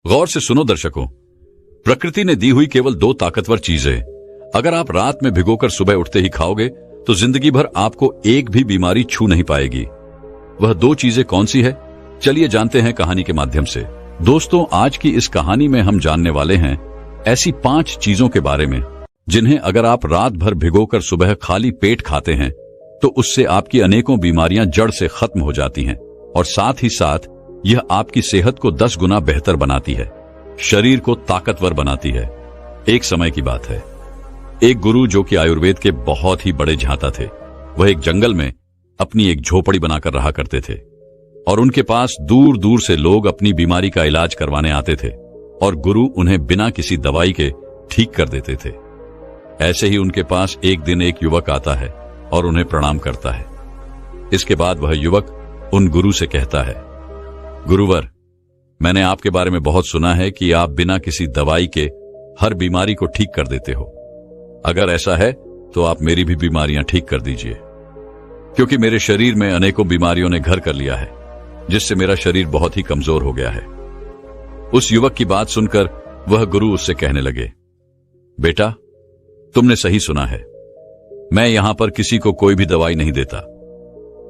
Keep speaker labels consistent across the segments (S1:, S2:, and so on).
S1: गौर से सुनो दर्शकों, प्रकृति ने दी हुई केवल 2 ताकतवर चीजें अगर आप रात में भिगोकर सुबह उठते ही खाओगे तो जिंदगी भर आपको एक भी बीमारी छू नहीं पाएगी। वह 2 चीजें कौन सी है, चलिए जानते हैं कहानी के माध्यम से। दोस्तों, आज की इस कहानी में हम जानने वाले हैं ऐसी 5 चीजों के बारे में जिन्हें अगर आप रात भर भिगोकर सुबह खाली पेट खाते हैं तो उससे आपकी अनेकों बीमारियां जड़ से खत्म हो जाती हैं और साथ ही साथ यह आपकी सेहत को 10 गुना बेहतर बनाती है, शरीर को ताकतवर बनाती है। एक समय की बात है, एक गुरु जो कि आयुर्वेद के बहुत ही बड़े झांता थे, वह एक जंगल में अपनी एक झोपड़ी बनाकर रहा करते थे और उनके पास दूर दूर से लोग अपनी बीमारी का इलाज करवाने आते थे और गुरु उन्हें बिना किसी दवाई के ठीक कर देते थे। ऐसे ही उनके पास एक दिन एक युवक आता है और उन्हें प्रणाम करता है। इसके बाद वह युवक उन गुरु से कहता है, गुरुवर, मैंने आपके बारे में बहुत सुना है कि आप बिना किसी दवाई के हर बीमारी को ठीक कर देते हो। अगर ऐसा है तो आप मेरी भी बीमारियां ठीक कर दीजिए, क्योंकि मेरे शरीर में अनेकों बीमारियों ने घर कर लिया है, जिससे मेरा शरीर बहुत ही कमजोर हो गया है। उस युवक की बात सुनकर वह गुरु उससे कहने लगे, बेटा, तुमने सही सुना है, मैं यहां पर किसी को कोई भी दवाई नहीं देता।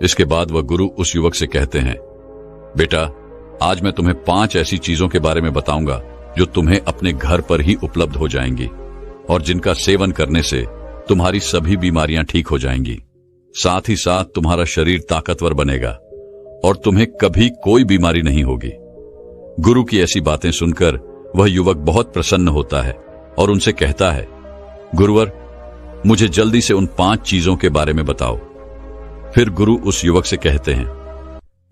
S1: इसके बाद वह गुरु उस युवक से कहते हैं, बेटा, आज मैं तुम्हें 5 ऐसी चीजों के बारे में बताऊंगा जो तुम्हें अपने घर पर ही उपलब्ध हो जाएंगी और जिनका सेवन करने से तुम्हारी सभी बीमारियां ठीक हो जाएंगी। साथ ही साथ तुम्हारा शरीर ताकतवर बनेगा और तुम्हें कभी कोई बीमारी नहीं होगी। गुरु की ऐसी बातें सुनकर वह युवक बहुत प्रसन्न होता है और उनसे कहता है, गुरुवर, मुझे जल्दी से उन 5 चीजों के बारे में बताओ। फिर गुरु उस युवक से कहते हैं,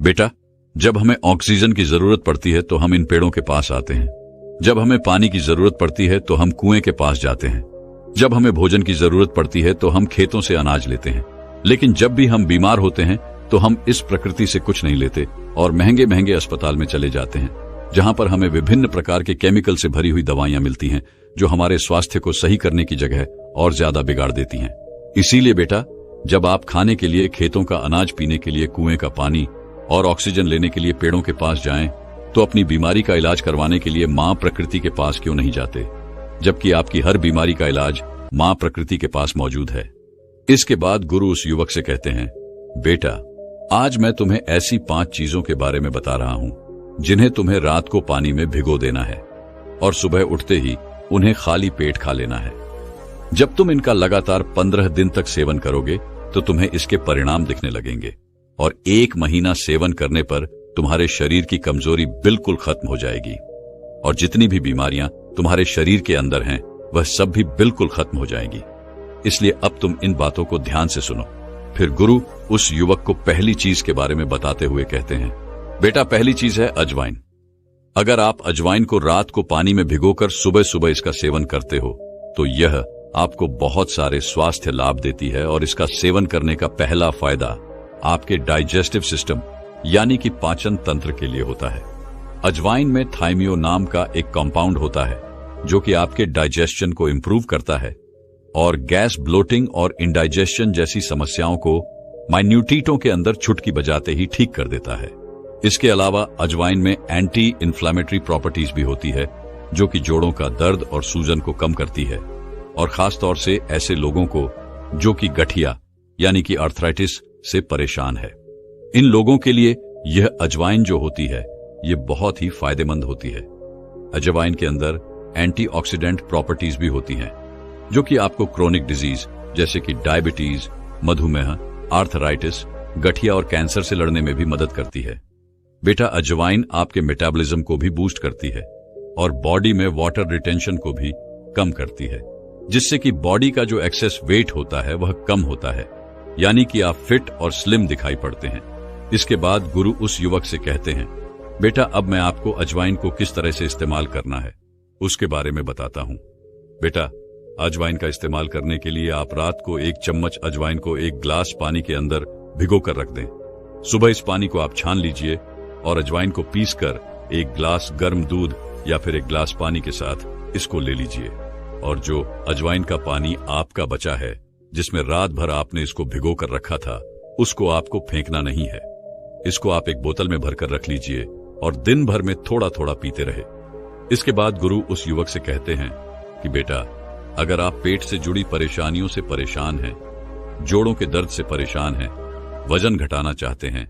S1: बेटा, जब हमें ऑक्सीजन की जरूरत पड़ती है तो हम इन पेड़ों के पास आते हैं। जब हमें पानी की जरूरत पड़ती है तो हम कुएं के पास जाते हैं। जब हमें भोजन की जरूरत पड़ती है तो हम खेतों से अनाज लेते हैं। लेकिन जब भी हम बीमार होते हैं तो हम इस प्रकृति से कुछ नहीं लेते और महंगे महंगे अस्पताल में चले जाते हैं, जहां पर हमें विभिन्न प्रकार के केमिकल से भरी हुई दवाइयां मिलती हैं जो हमारे स्वास्थ्य को सही करने की जगह और ज्यादा बिगाड़ देती हैं। इसीलिए बेटा, जब आप खाने के लिए खेतों का अनाज, पीने के लिए कुएं का पानी और ऑक्सीजन लेने के लिए पेड़ों के पास जाएं, तो अपनी बीमारी का इलाज करवाने के लिए मां प्रकृति के पास क्यों नहीं जाते, जबकि आपकी हर बीमारी का इलाज मां प्रकृति के पास मौजूद है। इसके बाद गुरु उस युवक से कहते हैं, बेटा, आज मैं तुम्हें ऐसी 5 चीजों के बारे में बता रहा हूं जिन्हें तुम्हें रात को पानी में भिगो देना है और सुबह उठते ही उन्हें खाली पेट खा लेना है। जब तुम इनका लगातार 15 दिन तक सेवन करोगे तो तुम्हें इसके परिणाम दिखने लगेंगे और 1 महीना सेवन करने पर तुम्हारे शरीर की कमजोरी बिल्कुल खत्म हो जाएगी और जितनी भी बीमारियां तुम्हारे शरीर के अंदर हैं वह सब भी बिल्कुल खत्म हो जाएंगी। इसलिए अब तुम इन बातों को ध्यान से सुनो। फिर गुरु उस युवक को पहली चीज के बारे में बताते हुए कहते हैं, बेटा, पहली चीज है अजवाइन। अगर आप अजवाइन को रात को पानी में भिगोकर सुबह सुबह इसका सेवन करते हो तो यह आपको बहुत सारे स्वास्थ्य लाभ देती है और इसका सेवन करने का पहला फायदा आपके डाइजेस्टिव सिस्टम यानी कि पाचन तंत्र के लिए होता है। अजवाइन में थाइमियो नाम का एक कंपाउंड होता है जो कि आपके डाइजेशन को इंप्रूव करता है और गैस, ब्लोटिंग और इंडाइजेशन जैसी समस्याओं को माइन्यूटिटों के अंदर चुटकी बजाते ही ठीक कर देता है। इसके अलावा अजवाइन में एंटी इन्फ्लेमेटरी प्रॉपर्टीज भी होती है जो कि जोड़ों का दर्द और सूजन को कम करती है और खासतौर से ऐसे लोगों को जो कि गठिया यानी कि आर्थराइटिस से परेशान है। इन लोगों के लिए यह अजवाइन जो होती है ये बहुत ही फायदेमंद होती है। अजवाइन के अंदर एंटीऑक्सीडेंट प्रॉपर्टीज भी होती हैं जो कि आपको क्रोनिक डिजीज जैसे कि डायबिटीज, मधुमेह, आर्थराइटिस, गठिया और कैंसर से लड़ने में भी मदद करती है। बेटा, अजवाइन आपके मेटाबॉलिज्म को भी बूस्ट करती है और बॉडी में वाटर रिटेंशन को भी कम करती है, जिससे कि बॉडी का जो एक्सेस वेट होता है वह कम होता है, यानी कि आप फिट और स्लिम दिखाई पड़ते हैं। इसके बाद गुरु उस युवक से कहते हैं, बेटा, अब मैं आपको अजवाइन को किस तरह से इस्तेमाल करना है उसके बारे में बताता हूं। बेटा, अजवाइन का इस्तेमाल करने के लिए आप रात को 1 चम्मच अजवाइन को 1 ग्लास पानी के अंदर भिगो कर रख दें। सुबह इस पानी को आप छान लीजिए और अजवाइन को पीसकर 1 ग्लास गर्म दूध या फिर 1 ग्लास पानी के साथ इसको ले लीजिए और जो अजवाइन का पानी आपका बचा है, जिसमें रात भर आपने इसको भिगो कर रखा था, उसको आपको फेंकना नहीं है। इसको आप एक बोतल में भरकर रख लीजिए और दिन भर में थोड़ा थोड़ा पीते रहे। इसके बाद गुरु उस युवक से कहते हैं कि बेटा, अगर आप पेट से जुड़ी परेशानियों से परेशान हैं, जोड़ों के दर्द से परेशान हैं, वजन घटाना चाहते हैं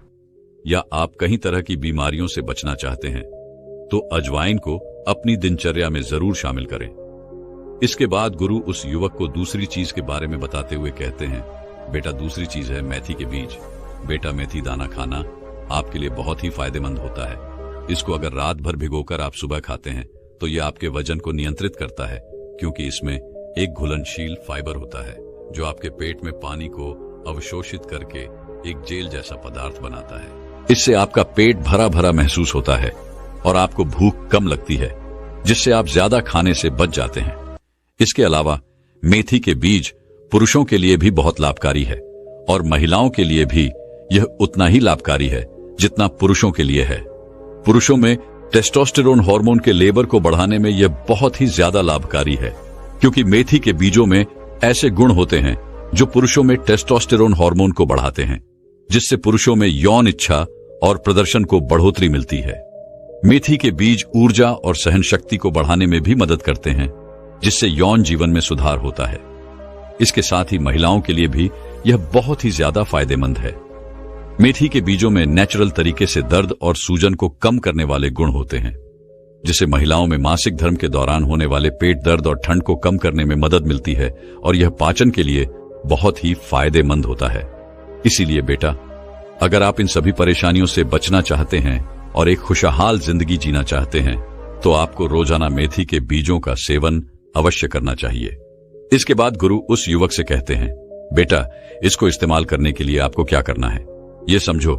S1: या आप कई तरह की बीमारियों से बचना चाहते हैं, तो अजवाइन को अपनी दिनचर्या में जरूर शामिल करें। इसके बाद गुरु उस युवक को दूसरी चीज के बारे में बताते हुए कहते हैं, बेटा दूसरी चीज है मेथी के बीज। बेटा, मेथी दाना खाना आपके लिए बहुत ही फायदेमंद होता है। इसको अगर रात भर भिगोकर आप सुबह खाते हैं तो यह आपके वजन को नियंत्रित करता है, क्योंकि इसमें एक घुलनशील फाइबर होता है जो आपके पेट में पानी को अवशोषित करके एक जेल जैसा पदार्थ बनाता है। इससे आपका पेट भरा भरा महसूस होता है और आपको भूख कम लगती है, जिससे आप ज्यादा खाने से बच जाते हैं। इसके अलावा मेथी के बीज पुरुषों के लिए भी बहुत लाभकारी है और महिलाओं के लिए भी यह उतना ही लाभकारी है जितना पुरुषों के लिए है। पुरुषों में टेस्टोस्टेरोन हार्मोन के लेवल को बढ़ाने में यह बहुत ही ज्यादा लाभकारी है, क्योंकि मेथी के बीजों में ऐसे गुण होते हैं जो पुरुषों में टेस्टोस्टेरोन हार्मोन को बढ़ाते हैं, जिससे पुरुषों में यौन इच्छा और प्रदर्शन को बढ़ोतरी मिलती है। मेथी के बीज ऊर्जा और सहन शक्ति को बढ़ाने में भी मदद करते हैं, जिससे यौन जीवन में सुधार होता है। इसके साथ ही महिलाओं के लिए भी यह बहुत ही ज्यादा फायदेमंद है। मेथी के बीजों में नेचुरल तरीके से दर्द और सूजन को कम करने वाले गुण होते हैं, जिससे महिलाओं में मासिक धर्म के दौरान होने वाले पेट दर्द और ठंड को कम करने में मदद मिलती है और यह पाचन के लिए बहुत ही फायदेमंद होता है। इसीलिए बेटा, अगर आप इन सभी परेशानियों से बचना चाहते हैं और एक खुशहाल जिंदगी जीना चाहते हैं, तो आपको रोजाना मेथी के बीजों का सेवन अवश्य करना चाहिए। इसके बाद गुरु उस युवक से कहते हैं, बेटा, इसको इस्तेमाल करने के लिए आपको क्या करना है ये समझो।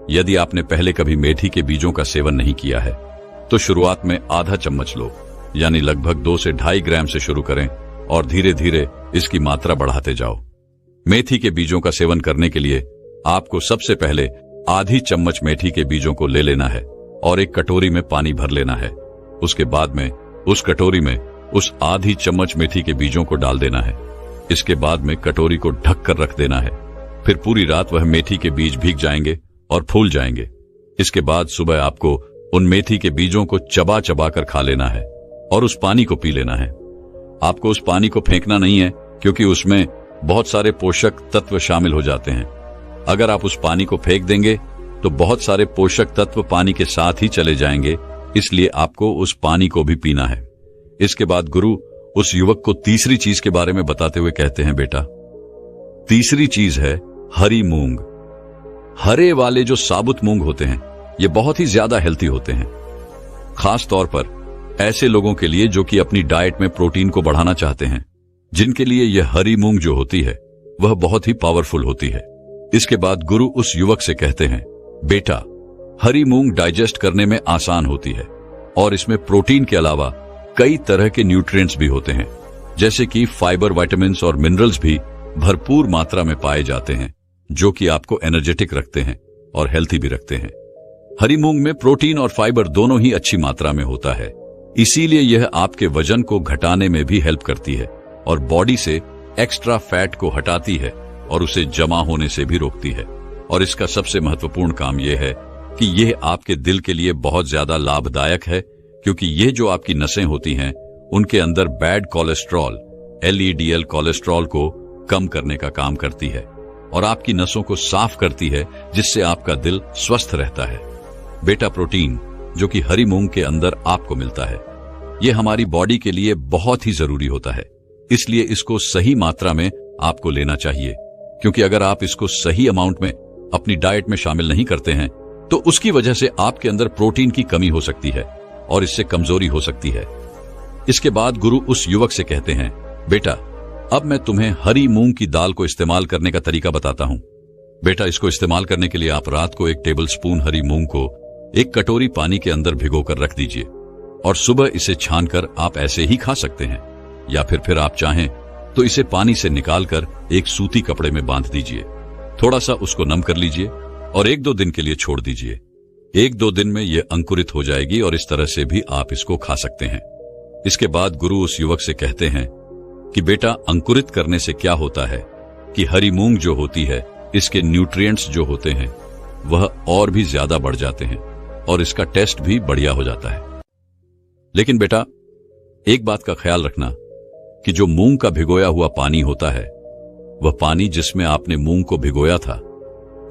S1: यदि आपने पहले कभी मेथी के बीजों का सेवन नहीं किया है तो शुरुआत में आधा चम्मच लो, यानी लगभग 2 से 2.5 ग्राम से शुरू करें और धीरे धीरे इसकी मात्रा बढ़ाते जाओ। मेथी के बीजों का सेवन करने के लिए आपको सबसे पहले आधी चम्मच मेथी के बीजों को ले लेना है और एक कटोरी में पानी भर लेना है। उसके बाद में उस कटोरी में उस आधी चम्मच मेथी के बीजों को डाल देना है। इसके बाद में कटोरी को ढक कर रख देना है। फिर पूरी रात वह मेथी के बीज भीग जाएंगे और फूल जाएंगे। इसके बाद सुबह आपको उन मेथी के बीजों को चबा चबा कर खा लेना है और उस पानी को पी लेना है। आपको उस पानी को फेंकना नहीं है, क्योंकि उसमें बहुत सारे पोषक तत्व शामिल हो जाते हैं। अगर आप उस पानी को फेंक देंगे तो बहुत सारे पोषक तत्व पानी के साथ ही चले जाएंगे, इसलिए आपको उस पानी को भी पीना है। इसके बाद गुरु उस युवक को तीसरी चीज के बारे में बताते हुए कहते हैं, बेटा, तीसरी चीज है हरी मूंग। हरे वाले जो साबुत मूंग होते हैं ये बहुत ही ज्यादा हेल्थी होते हैं, खास तौर पर ऐसे लोगों के लिए जो कि अपनी डाइट में प्रोटीन को बढ़ाना चाहते हैं, जिनके लिए यह हरी मूंग जो होती है वह बहुत ही पावरफुल होती है। इसके बाद गुरु उस युवक से कहते हैं, बेटा, हरी मूंग डाइजेस्ट करने में आसान होती है और इसमें प्रोटीन के अलावा कई तरह के न्यूट्रिएंट्स भी होते हैं, जैसे कि फाइबर, विटामिन्स और मिनरल्स भी भरपूर मात्रा में पाए जाते हैं, जो कि आपको एनर्जेटिक रखते हैं और हेल्थी भी रखते हैं। हरी मूंग में प्रोटीन और फाइबर दोनों ही अच्छी मात्रा में होता है, इसीलिए यह आपके वजन को घटाने में भी हेल्प करती है और बॉडी से एक्स्ट्रा फैट को हटाती है और उसे जमा होने से भी रोकती है। और इसका सबसे महत्वपूर्ण काम यह है कि यह आपके दिल के लिए बहुत ज्यादा लाभदायक है, क्योंकि ये जो आपकी नसें होती हैं उनके अंदर बैड कोलेस्ट्रॉल LDL कोलेस्ट्रॉल को कम करने का काम करती है और आपकी नसों को साफ करती है, जिससे आपका दिल स्वस्थ रहता है। बेटा, प्रोटीन जो कि हरी मूंग के अंदर आपको मिलता है, यह हमारी बॉडी के लिए बहुत ही जरूरी होता है, इसलिए इसको सही मात्रा में आपको लेना चाहिए, क्योंकि अगर आप इसको सही अमाउंट में अपनी डाइट में शामिल नहीं करते हैं तो उसकी वजह से आपके अंदर प्रोटीन की कमी हो सकती है और इससे कमजोरी हो सकती है। इसके बाद गुरु उस युवक से कहते हैं, बेटा, अब मैं तुम्हें हरी मूंग की दाल को इस्तेमाल करने का तरीका बताता हूं। बेटा, इसको इस्तेमाल करने के लिए आप रात को 1 टेबलस्पून हरी मूंग को एक कटोरी पानी के अंदर भिगोकर रख दीजिए और सुबह इसे छानकर आप ऐसे ही खा सकते हैं, या फिर आप चाहें तो इसे पानी से निकालकर एक सूती कपड़े में बांध दीजिए। थोड़ा सा उसको नम कर लीजिए और 1-2 दिन के लिए छोड़ दीजिए। 1-2 दिन में यह अंकुरित हो जाएगी और इस तरह से भी आप इसको खा सकते हैं। इसके बाद गुरु उस युवक से कहते हैं कि बेटा, अंकुरित करने से क्या होता है कि हरी मूंग जो होती है, इसके न्यूट्रिएंट्स जो होते हैं वह और भी ज्यादा बढ़ जाते हैं और इसका टेस्ट भी बढ़िया हो जाता है। लेकिन बेटा, एक बात का ख्याल रखना कि जो मूंग का भिगोया हुआ पानी होता है, वह पानी जिसमें आपने मूंग को भिगोया था,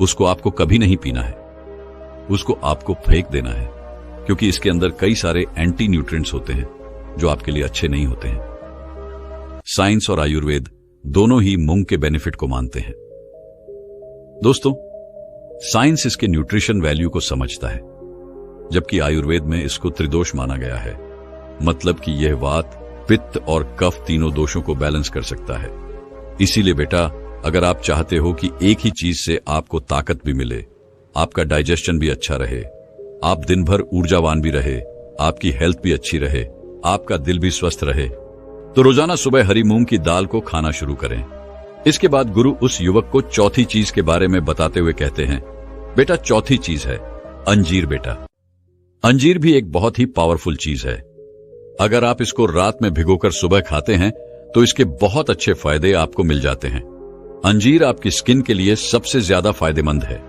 S1: उसको आपको कभी नहीं पीना है। उसको आपको फेंक देना है, क्योंकि इसके अंदर कई सारे एंटी न्यूट्रिएंट्स होते हैं जो आपके लिए अच्छे नहीं होते हैं। साइंस और आयुर्वेद दोनों ही मूंग के बेनिफिट को मानते हैं। दोस्तों, साइंस इसके न्यूट्रिशन वैल्यू को समझता है, जबकि आयुर्वेद में इसको त्रिदोष माना गया है, मतलब कि यह वात, पित्त और कफ तीनों दोषों को बैलेंस कर सकता है। इसीलिए बेटा, अगर आप चाहते हो कि एक ही चीज से आपको ताकत भी मिले, आपका डाइजेशन भी अच्छा रहे, आप दिन भर ऊर्जावान भी रहे, आपकी हेल्थ भी अच्छी रहे, आपका दिल भी स्वस्थ रहे, तो रोजाना सुबह हरी मूंग की दाल को खाना शुरू करें। इसके बाद गुरु उस युवक को चौथी चीज के बारे में बताते हुए कहते हैं, बेटा चौथी चीज है अंजीर। बेटा, अंजीर भी एक बहुत ही पावरफुल चीज है। अगर आप इसको रात में भिगोकर सुबह खाते हैं तो इसके बहुत अच्छे फायदे आपको मिल जाते हैं। अंजीर आपकी स्किन के लिए सबसे ज्यादा फायदेमंद है।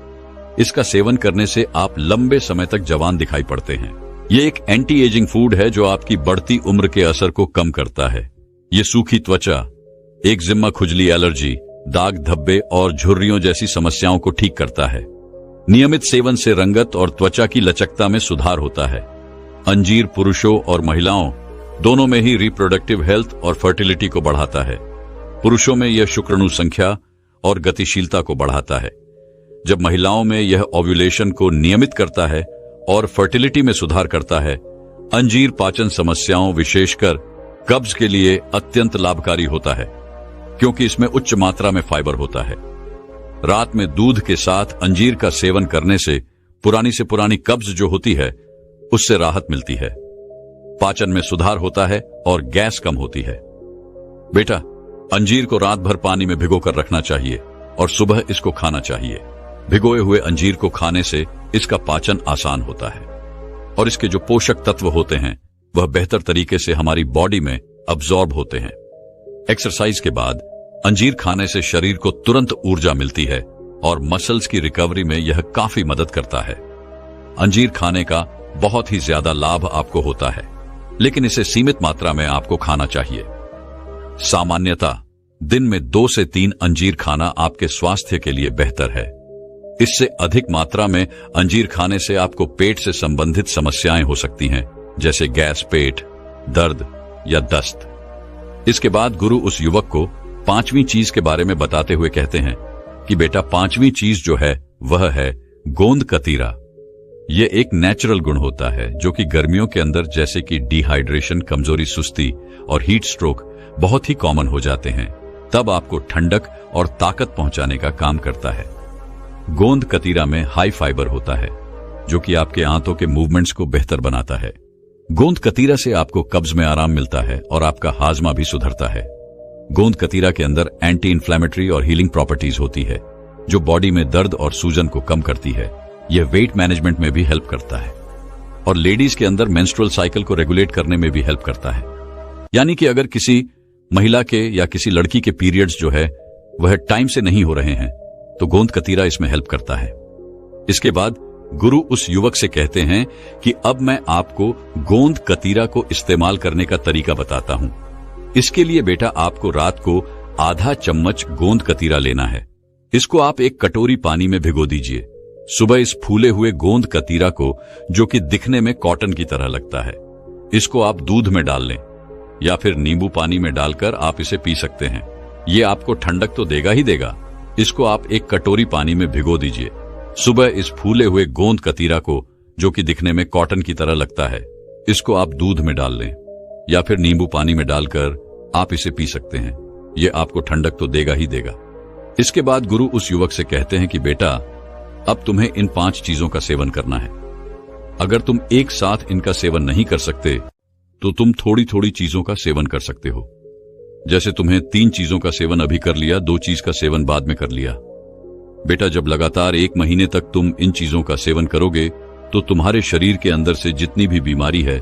S1: इसका सेवन करने से आप लंबे समय तक जवान दिखाई पड़ते हैं। ये एक एंटी एजिंग फूड है जो आपकी बढ़ती उम्र के असर को कम करता है। ये सूखी त्वचा, एक्जिमा, खुजली, एलर्जी, दाग धब्बे और झुर्रियों जैसी समस्याओं को ठीक करता है। नियमित सेवन से रंगत और त्वचा की लचकता में सुधार होता है। अंजीर पुरुषों और महिलाओं दोनों में ही रिप्रोडक्टिव हेल्थ और फर्टिलिटी को बढ़ाता है। पुरुषों में यह शुक्राणु संख्या और गतिशीलता को बढ़ाता है, जब महिलाओं में यह ओव्यूलेशन को नियमित करता है और फर्टिलिटी में सुधार करता है। अंजीर पाचन समस्याओं, विशेषकर कब्ज के लिए अत्यंत लाभकारी होता है, क्योंकि इसमें उच्च मात्रा में फाइबर होता है। रात में दूध के साथ अंजीर का सेवन करने से पुरानी से पुरानी कब्ज जो होती है, उससे राहत मिलती है, पाचन में सुधार होता है और गैस कम होती है। बेटा, अंजीर को रात भर पानी में भिगोकर रखना चाहिए और सुबह इसको खाना चाहिए। भिगोए हुए अंजीर को खाने से इसका पाचन आसान होता है और इसके जो पोषक तत्व होते हैं वह बेहतर तरीके से हमारी बॉडी में अब्सॉर्ब होते हैं। एक्सरसाइज के बाद अंजीर खाने से शरीर को तुरंत ऊर्जा मिलती है और मसल्स की रिकवरी में यह काफी मदद करता है। अंजीर खाने का बहुत ही ज्यादा लाभ आपको होता है, लेकिन इसे सीमित मात्रा में आपको खाना चाहिए। सामान्यतः दिन में 2 से 3 अंजीर खाना आपके स्वास्थ्य के लिए बेहतर है। इससे अधिक मात्रा में अंजीर खाने से आपको पेट से संबंधित समस्याएं हो सकती हैं, जैसे गैस, पेट दर्द या दस्त। इसके बाद गुरु उस युवक को 5वीं चीज के बारे में बताते हुए कहते हैं कि बेटा, 5वीं चीज जो है वह है गोंद कतीरा। यह एक नेचुरल गुण होता है जो कि गर्मियों के अंदर, जैसे कि डिहाइड्रेशन, कमजोरी, सुस्ती और हीट स्ट्रोक बहुत ही कॉमन हो जाते हैं, तब आपको ठंडक और ताकत पहुंचाने का काम करता है। गोंद कतीरा में हाई फाइबर होता है, जो कि आपके आंतों के मूवमेंट्स को बेहतर बनाता है। गोंद कतीरा से आपको कब्ज में आराम मिलता है और आपका हाजमा भी सुधरता है। गोंद कतीरा के अंदर एंटी इन्फ्लेमेटरी और हीलिंग प्रॉपर्टीज होती है, जो बॉडी में दर्द और सूजन को कम करती है। यह वेट मैनेजमेंट में भी हेल्प करता है और लेडीज के अंदर मेंस्ट्रुअल साइकिल को रेगुलेट करने में भी हेल्प करता है। यानी कि अगर किसी महिला के या किसी लड़की के पीरियड्स जो है वह टाइम से नहीं हो रहे हैं, तो गोंद कतीरा इसमें हेल्प करता है। इसके बाद गुरु उस युवक से कहते हैं कि अब मैं आपको गोंद कतीरा को इस्तेमाल करने का तरीका बताता हूं। इसके लिए बेटा, आपको रात को आधा चम्मच गोंद कतीरा लेना है। इसको आप एक कटोरी पानी में भिगो दीजिए। सुबह इस फूले हुए गोंद कतीरा को, जो कि दिखने में कॉटन की तरह लगता है, इसको आप दूध में डाल लें या फिर नींबू पानी में डालकर आप इसे पी सकते हैं। ये आपको ठंडक तो देगा ही देगा। इसको आप एक कटोरी पानी में भिगो दीजिए। सुबह इस फूले हुए गोंद कतीरा को, जो कि दिखने में कॉटन की तरह लगता है, इसको आप दूध में डाल लें या फिर नींबू पानी में डालकर आप इसे पी सकते हैं। ये आपको ठंडक तो देगा ही देगा। इसके बाद गुरु उस युवक से कहते हैं कि बेटा, अब तुम्हें इन 5 चीजों का सेवन करना है। अगर तुम एक साथ इनका सेवन नहीं कर सकते तो तुम थोड़ी थोड़ी चीजों का सेवन कर सकते हो। जैसे तुम्हें 3 चीजों का सेवन अभी कर लिया, 2 चीज का सेवन बाद में कर लिया। बेटा, जब लगातार 1 महीने तक तुम इन चीजों का सेवन करोगे तो तुम्हारे शरीर के अंदर से जितनी भी बीमारी है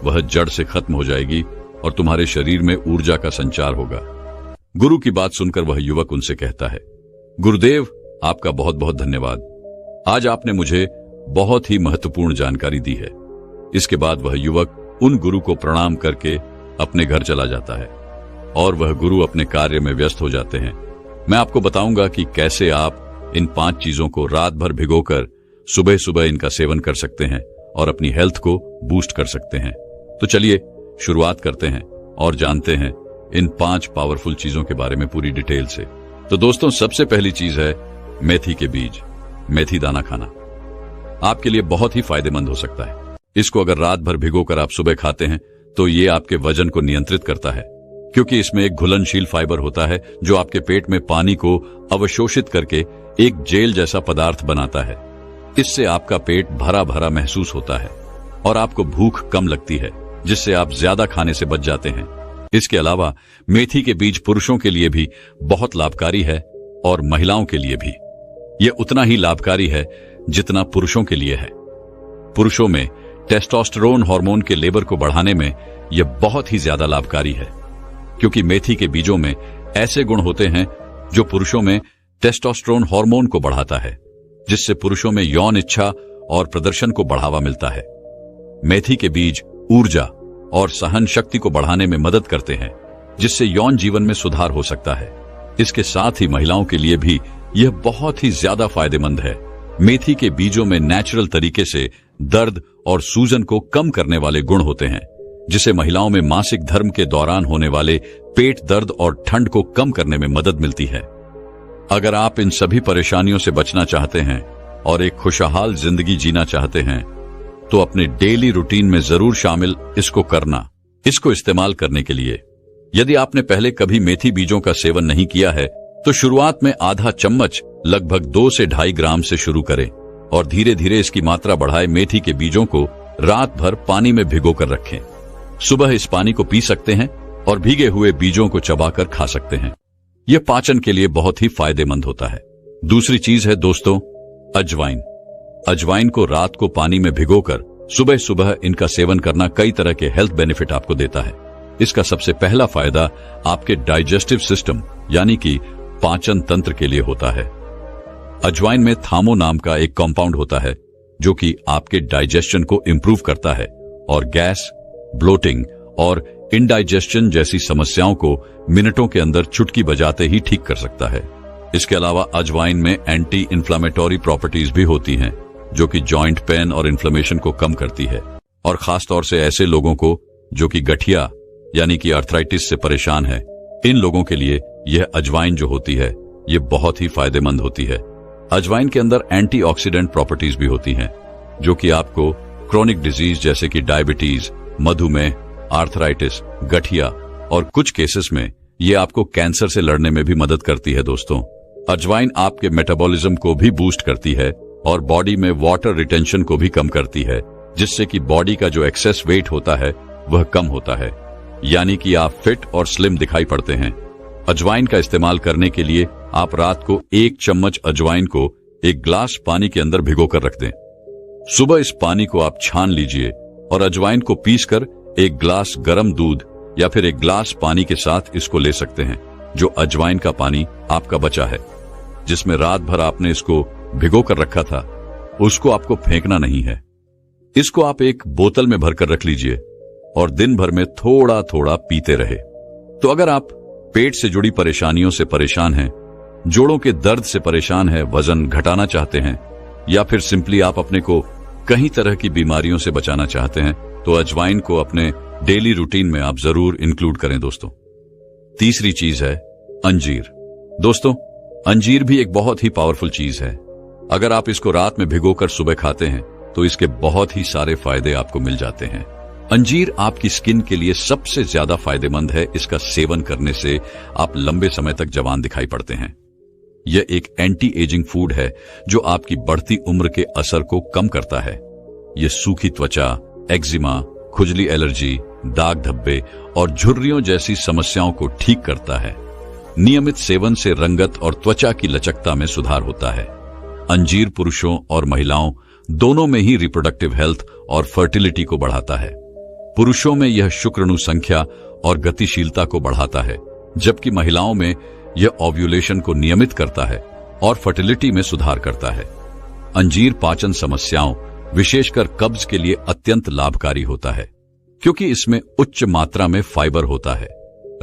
S1: वह जड़ से खत्म हो जाएगी और तुम्हारे शरीर में ऊर्जा का संचार होगा। गुरु की बात सुनकर वह युवक उनसे कहता है, गुरुदेव, आपका बहुत बहुत धन्यवाद। आज आपने मुझे बहुत ही महत्वपूर्ण जानकारी दी है। इसके बाद वह युवक उन गुरु को प्रणाम करके अपने घर चला जाता है और वह गुरु अपने कार्य में व्यस्त हो जाते हैं। मैं आपको बताऊंगा कि कैसे आप इन 5 चीजों को रात भर भिगोकर सुबह सुबह इनका सेवन कर सकते हैं और अपनी हेल्थ को बूस्ट कर सकते हैं। तो चलिए शुरुआत करते हैं और जानते हैं इन 5 पावरफुल चीजों के बारे में पूरी डिटेल से। तो दोस्तों, सबसे पहली चीज है मेथी के बीज, मेथी दाना खाना। आपके लिए बहुत ही फायदेमंद हो सकता है। इसको अगर रात भर भिगोकर आप सुबह खाते हैं तो ये आपके वजन को नियंत्रित करता है, क्योंकि इसमें एक घुलनशील फाइबर होता है जो आपके पेट में पानी को अवशोषित करके एक जेल जैसा पदार्थ बनाता है। इससे आपका पेट भरा भरा महसूस होता है और आपको भूख कम लगती है, जिससे आप ज्यादा खाने से बच जाते हैं। इसके अलावा मेथी के बीज पुरुषों के लिए भी बहुत लाभकारी है और महिलाओं के लिए भी। यह उतना ही लाभकारी है जितना पुरुषों के लिए है। पुरुषों में टेस्टोस्टेरोन हार्मोन के लेवल को बढ़ाने में यह बहुत ही ज्यादा लाभकारी है, क्योंकि मेथी के बीजों में ऐसे गुण होते हैं जो पुरुषों में टेस्टोस्टेरोन हार्मोन को बढ़ाता है, जिससे पुरुषों में यौन इच्छा और प्रदर्शन को बढ़ावा मिलता है। मेथी के बीज ऊर्जा और सहन शक्ति को बढ़ाने में मदद करते हैं, जिससे यौन जीवन में सुधार हो सकता है। इसके साथ ही महिलाओं के लिए भी यह बहुत ही ज्यादा फायदेमंद है। मेथी के बीजों में नेचुरल तरीके से दर्द और सूजन को कम करने वाले गुण होते हैं, जिसे महिलाओं में मासिक धर्म के दौरान होने वाले पेट दर्द और ठंड को कम करने में मदद मिलती है। अगर आप इन सभी परेशानियों से बचना चाहते हैं और एक खुशहाल जिंदगी जीना चाहते हैं तो अपने डेली रूटीन में जरूर शामिल इसको करना। इसको इस्तेमाल करने के लिए यदि आपने पहले कभी मेथी बीजों का सेवन नहीं किया है तो शुरुआत में आधा चम्मच लगभग 2 से 2.5 ग्राम से शुरू करें और धीरे धीरे इसकी मात्रा बढ़ाए। मेथी के बीजों को रात भर पानी में भिगोकर रखें। सुबह इस पानी को पी सकते हैं और भीगे हुए बीजों को चबाकर खा सकते हैं। यह पाचन के लिए बहुत ही फायदेमंद होता है। दूसरी चीज है दोस्तों अजवाइन। अजवाइन को रात को पानी में भिगोकर सुबह सुबह इनका सेवन करना कई तरह के हेल्थ बेनिफिट आपको देता है। इसका सबसे पहला फायदा आपके डाइजेस्टिव सिस्टम यानी कि पाचन तंत्र के लिए होता है। अजवाइन में थामो नाम का एक कंपाउंड होता है जो कि आपके डाइजेशन को इंप्रूव करता है और गैस, ब्लोटिंग और इंडाइजेशन जैसी समस्याओं को मिनटों के अंदर चुटकी बजाते ही ठीक कर सकता है। इसके अलावा अजवाइन में एंटी इन्फ्लामेटरी प्रॉपर्टीज भी होती हैं जो कि जॉइंट पेन और इन्फ्लेमेशन को कम करती है, और खासतौर से ऐसे लोगों को जो कि गठिया यानी कि आर्थराइटिस से परेशान है। इन लोगों के लिए यह अजवाइन जो होती है यह बहुत ही फायदेमंद होती है। अजवाइन के अंदर एंटीऑक्सीडेंट प्रॉपर्टीज भी होती हैं जो कि आपको क्रोनिक डिजीज जैसे कि डायबिटीज, मधुमेह, आर्थराइटिस, गठिया और कुछ केसेस में यह आपको कैंसर से लड़ने में भी मदद करती है। दोस्तों, अजवाइन आपके मेटाबॉलिज्म को भी बूस्ट करती है और बॉडी में वाटर रिटेंशन को भी कम करती है, जिससे कि बॉडी का जो एक्सेस वेट होता है वह कम होता है, यानी कि आप फिट और स्लिम दिखाई पड़ते हैं। अजवाइन का इस्तेमाल करने के लिए आप रात को 1 चम्मच अजवाइन को 1 ग्लास पानी के अंदर भिगोकर रख दें। सुबह इस पानी को आप छान लीजिए और अजवाइन को पीसकर 1 ग्लास गर्म दूध या फिर 1 ग्लास पानी के साथ इसको ले सकते हैं। जो अजवाइन का पानी आपका बचा है, जिसमें रात भर आपने इसको भिगोकर रखा था, उसको आपको फेंकना नहीं है। इसको आप एक बोतल में भरकर रख लीजिए और दिन भर में थोड़ा थोड़ा पीते रहे। तो अगर आप पेट से जुड़ी परेशानियों से परेशान हैं, जोड़ों के दर्द से परेशान हैं, वजन घटाना चाहते हैं, या फिर सिंपली आप अपने को कई तरह की बीमारियों से बचाना चाहते हैं, तो अजवाइन को अपने डेली रूटीन में आप जरूर इंक्लूड करें। दोस्तों, तीसरी चीज है अंजीर। दोस्तों, अंजीर भी एक बहुत ही पावरफुल चीज है। अगर आप इसको रात में भिगोकर सुबह खाते हैं तो इसके बहुत ही सारे फायदे आपको मिल जाते हैं। अंजीर आपकी स्किन के लिए सबसे ज्यादा फायदेमंद है। इसका सेवन करने से आप लंबे समय तक जवान दिखाई पड़ते हैं। यह एक एंटी एजिंग फूड है जो आपकी बढ़ती उम्र के असर को कम करता है। यह सूखी त्वचा, एक्जिमा, खुजली, एलर्जी, दाग धब्बे और झुर्रियों जैसी समस्याओं को ठीक करता है। नियमित सेवन से रंगत और त्वचा की लचकता में सुधार होता है। अंजीर पुरुषों और महिलाओं दोनों में ही रिप्रोडक्टिव हेल्थ और फर्टिलिटी को बढ़ाता है। पुरुषों में यह शुक्राणु संख्या और गतिशीलता को बढ़ाता है, जबकि महिलाओं में यह ओव्यूलेशन को नियमित करता है और फर्टिलिटी में सुधार करता है। अंजीर पाचन समस्याओं, विशेषकर कब्ज के लिए अत्यंत लाभकारी होता है। क्योंकि इसमें उच्च मात्रा में फाइबर होता है।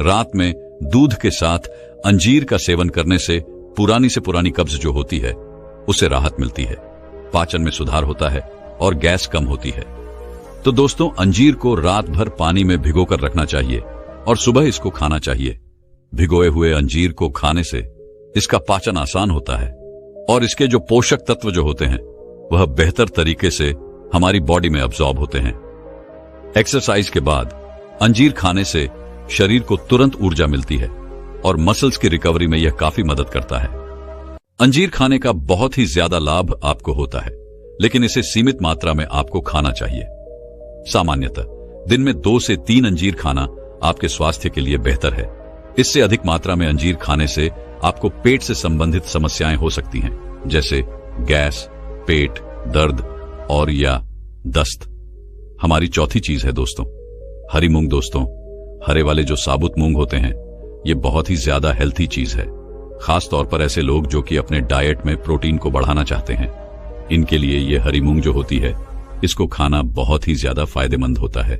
S1: रात में दूध के साथ अंजीर का सेवन करने से पुरानी कब्ज जो होती है उसे राहत मिलती है, पाचन में सुधार होता है और गैस कम होती है। तो दोस्तों, अंजीर को रात भर पानी में भिगोकर रखना चाहिए और सुबह इसको खाना चाहिए। भिगोए हुए अंजीर को खाने से इसका पाचन आसान होता है और इसके जो पोषक तत्व जो होते हैं वह बेहतर तरीके से हमारी बॉडी में अब्सॉर्ब होते हैं। एक्सरसाइज के बाद अंजीर खाने से शरीर को तुरंत ऊर्जा मिलती है और मसल्स की रिकवरी में यह काफी मदद करता है। अंजीर खाने का बहुत ही ज्यादा लाभ आपको होता है, लेकिन इसे सीमित मात्रा में आपको खाना चाहिए। सामान्यतः दिन में 2 से 3 अंजीर खाना आपके स्वास्थ्य के लिए बेहतर है। इससे अधिक मात्रा में अंजीर खाने से आपको पेट से संबंधित समस्याएं हो सकती हैं, जैसे गैस, पेट दर्द और या दस्त। हमारी चौथी चीज है दोस्तों, हरी मूंग। दोस्तों, हरे वाले जो साबुत मूंग होते हैं ये बहुत ही ज्यादा हेल्थी चीज है, खास तौर पर ऐसे लोग जो कि अपने डाइट में प्रोटीन को बढ़ाना चाहते हैं। इनके लिए ये हरी मूंग जो होती है इसको खाना बहुत ही ज्यादा फायदेमंद होता है।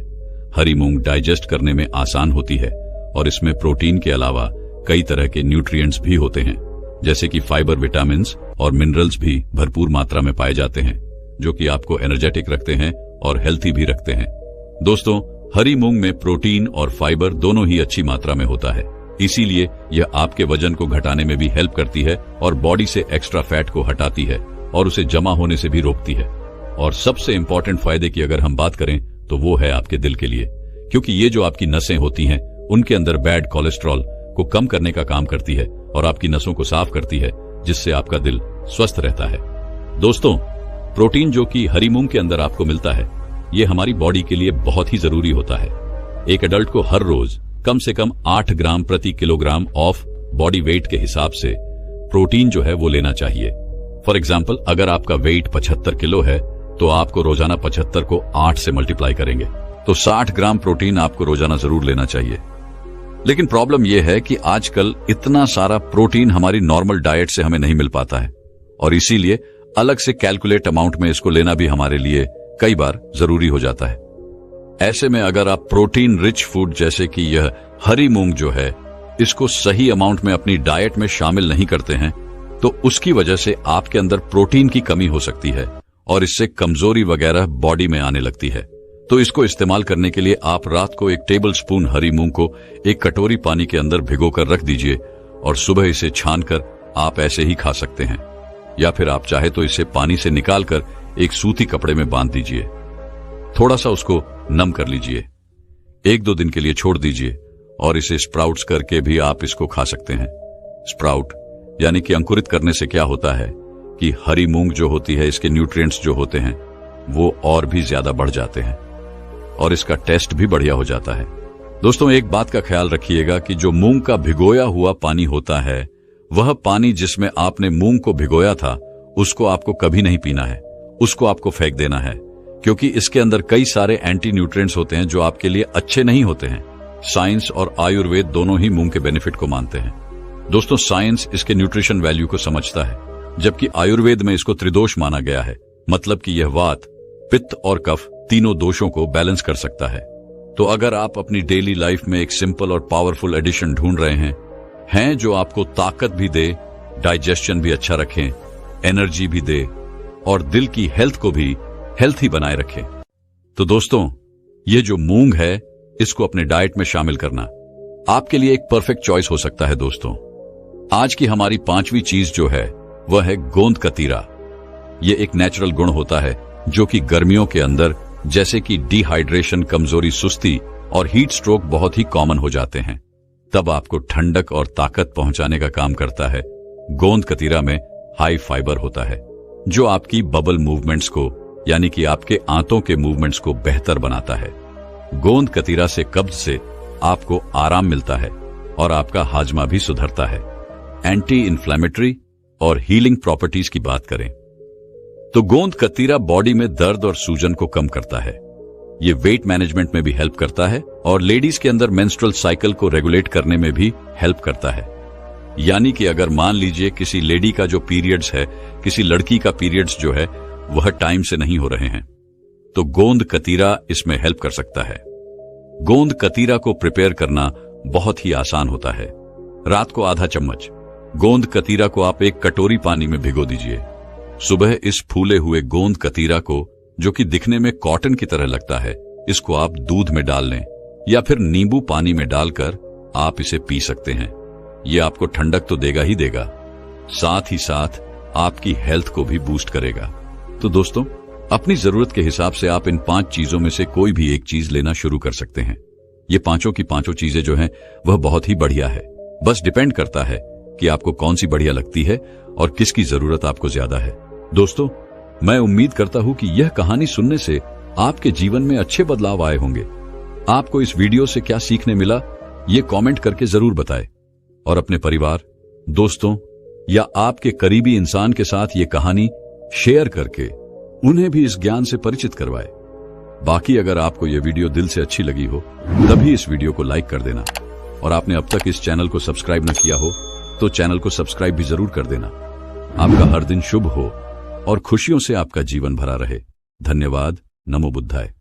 S1: हरी मूंग डाइजेस्ट करने में आसान होती है और इसमें प्रोटीन के अलावा कई तरह के न्यूट्रिएंट्स भी होते हैं, जैसे कि फाइबर, विटामिन्स और मिनरल्स भी भरपूर मात्रा में पाए जाते हैं, जो कि आपको एनर्जेटिक रखते हैं और हेल्थी भी रखते हैं। दोस्तों, हरी मूंग में प्रोटीन और फाइबर दोनों ही अच्छी मात्रा में होता है, इसीलिए यह आपके वजन को घटाने में भी हेल्प करती है और बॉडी से एक्स्ट्रा फैट को हटाती है और उसे जमा होने से भी रोकती है। और सबसे इंपॉर्टेंट फायदे की अगर हम बात करें तो वो है आपके दिल के लिए, क्योंकि ये जो आपकी नसें होती हैं उनके अंदर बैड कोलेस्ट्रॉल को कम करने का काम करती है और आपकी नसों को साफ करती है, जिससे आपका दिल स्वस्थ रहता है। दोस्तों, प्रोटीन जो कि हरी मूंग के अंदर आपको मिलता है ये हमारी बॉडी के लिए बहुत ही जरूरी होता है। एक एडल्ट को हर रोज कम से कम 8 ग्राम प्रति किलोग्राम ऑफ बॉडी वेट के हिसाब से प्रोटीन जो है वो लेना चाहिए। फॉर एग्जाम्पल, अगर आपका वेट 75 किलो है तो आपको रोजाना 75 को 8 से मल्टीप्लाई करेंगे तो 60 ग्राम प्रोटीन आपको रोजाना जरूर लेना चाहिए। लेकिन प्रॉब्लम यह है कि आजकल इतना सारा प्रोटीन हमारी नॉर्मल डाइट से हमें नहीं मिल पाता है और इसीलिए अलग से कैलकुलेट अमाउंट में इसको लेना भी हमारे लिए कई बार जरूरी हो जाता है। ऐसे में अगर आप प्रोटीन रिच फूड जैसे कि यह हरी मूंग जो है इसको सही अमाउंट में अपनी डाइट में शामिल नहीं करते हैं तो उसकी वजह से आपके अंदर प्रोटीन की कमी हो सकती है और इससे कमजोरी वगैरह बॉडी में आने लगती है। तो इसको इस्तेमाल करने के लिए आप रात को 1 टेबल स्पून हरी मूंग को 1 कटोरी पानी के अंदर भिगोकर रख दीजिए और सुबह इसे छानकर आप ऐसे ही खा सकते हैं, या फिर आप चाहे तो इसे पानी से निकालकर एक सूती कपड़े में बांध दीजिए, थोड़ा सा उसको नम कर लीजिए, 1-2 दिन के लिए छोड़ दीजिए और इसे स्प्राउट्स करके भी आप इसको खा सकते हैं। स्प्राउट यानी कि अंकुरित करने से क्या होता है कि हरी मूंग जो होती है इसके न्यूट्रिएंट्स जो होते हैं वो और भी ज्यादा बढ़ जाते हैं और इसका टेस्ट भी बढ़िया हो जाता है। दोस्तों, एक बात का ख्याल रखिएगा कि जो मूंग का भिगोया हुआ पानी होता है वह पानी जिसमें आपने मूंग को भिगोया था उसको आपको कभी नहीं पीना है, उसको आपको फेंक देना है, क्योंकि इसके अंदर कई सारे एंटी न्यूट्रिएंट्स होते हैं जो आपके लिए अच्छे नहीं होते हैं। साइंस और आयुर्वेद दोनों ही मूंग के बेनिफिट को मानते हैं। दोस्तों, साइंस इसके न्यूट्रिशन वैल्यू को समझता है, जबकि आयुर्वेद में इसको त्रिदोष माना गया है, मतलब कि यह वात, पित्त और कफ तीनों दोषों को बैलेंस कर सकता है। तो अगर आप अपनी डेली लाइफ में एक सिंपल और पावरफुल एडिशन ढूंढ रहे हैं जो आपको ताकत भी दे, डाइजेशन भी अच्छा रखें, एनर्जी भी दे और दिल की हेल्थ को भी हेल्थी बनाए रखें, तो दोस्तों ये जो मूंग है इसको अपने डाइट में शामिल करना आपके लिए एक परफेक्ट चॉइस हो सकता है। दोस्तों, आज की हमारी 5वीं चीज जो है वह है गोंद कतीरा। यह एक नेचुरल गुण होता है जो कि गर्मियों के अंदर जैसे कि डिहाइड्रेशन, कमजोरी, सुस्ती और हीट स्ट्रोक बहुत ही कॉमन हो जाते हैं, तब आपको ठंडक और ताकत पहुंचाने का काम करता है। गोंद कतीरा में हाई फाइबर होता है जो आपकी बबल मूवमेंट्स को यानी कि आपके आंतों के मूवमेंट्स को बेहतर बनाता है। गोंद कतीरा से कब्ज से आपको आराम मिलता है और आपका हाजमा भी सुधरता है। एंटी इन्फ्लेमेटरी और हीलिंग प्रॉपर्टीज की बात करें तो गोंद कतीरा बॉडी में दर्द और सूजन को कम करता है। ये वेट मैनेजमेंट में भी हेल्प करता है और लेडीज के अंदर मेंस्ट्रुअल साइकिल को रेगुलेट करने में भी हेल्प करता है। यानी कि अगर मान लीजिए किसी लेडी का जो पीरियड्स है, किसी लड़की का पीरियड्स जो है वह टाइम से नहीं हो रहे हैं, तो गोंद कतीरा इसमें हेल्प कर सकता है। गोंद कतीरा को प्रिपेयर करना बहुत ही आसान होता है। रात को आधा चम्मच गोंद कतीरा को आप एक कटोरी पानी में भिगो दीजिए। सुबह इस फूले हुए गोंद कतीरा को, जो कि दिखने में कॉटन की तरह लगता है, इसको आप दूध में डाल लें या फिर नींबू पानी में डालकर आप इसे पी सकते हैं। ये आपको ठंडक तो देगा ही देगा, साथ ही साथ आपकी हेल्थ को भी बूस्ट करेगा। तो दोस्तों, अपनी जरूरत के हिसाब से आप इन 5 चीजों में से कोई भी एक चीज लेना शुरू कर सकते हैं। ये पांचों की पांचों चीजें जो हैं वह बहुत ही बढ़िया है। बस डिपेंड करता है कि आपको कौन सी बढ़िया लगती है और किसकी जरूरत आपको ज्यादा है। दोस्तों, मैं उम्मीद करता हूं कि यह कहानी सुनने से आपके जीवन में अच्छे बदलाव आए होंगे। आपको इस वीडियो से क्या सीखने मिला, ये कमेंट करके जरूर बताएं और अपने परिवार, दोस्तों या आपके करीबी इंसान के साथ ये कहानी शेयर करके उन्हें भी इस ज्ञान से परिचित करवाएं। बाकी अगर आपको यह वीडियो दिल से अच्छी लगी हो तभी इस वीडियो को लाइक कर देना, और आपने अब तक इस चैनल को सब्सक्राइब न किया हो तो चैनल को सब्सक्राइब भी जरूर कर देना। आपका हर दिन शुभ हो और खुशियों से आपका जीवन भरा रहे। धन्यवाद। नमो बुद्धाय।